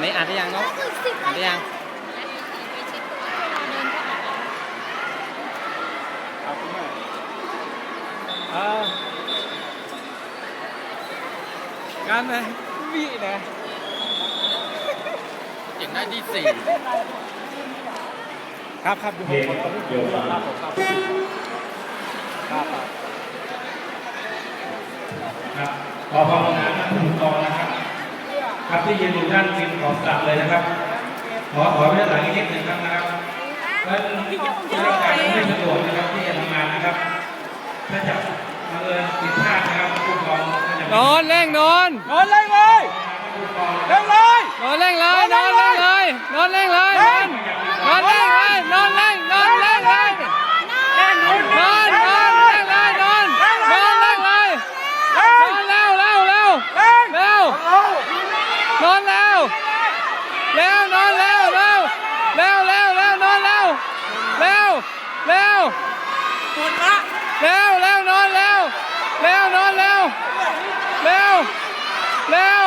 นนี้อ่านได้ยังเนาะอ่านได้ยังครับคุณแม่งานไหนวินะเก่งได้ดีสี่ครับครับดูผมครับผมครับครับขอความกรุณาท่านผู้กองนะครับครับที่ยืนอยู่ด้านริมขอบสระเลยนะครับขอไว้ด้านหลังอีกนิดหนึ่งครับนะครับท่านราชการไม่สะดวกนะครับที่จะทำงานนะครับถ้าจะมาผิดพลาดนะครับผู้กองนอนเร่งนอนนอนเร่งเลยเร่งเลย นอนเร่งเลยนอนเร่งเลยนอนเร่งเลยนอนเร่งเลยนอนเร่งนอนเร่งเลยนอนเร่งเลยนอนเร่งเลยนอนเร็วเร็วเร็วเร็วนอนเร็วเร็วนอนเร็วเร็วเร็วเร็วเร็วนอนเร็วเร็วเร็วปวดละเร็วเร็วนอนเร็วเร็วนอนเร็วเร็วเร็ว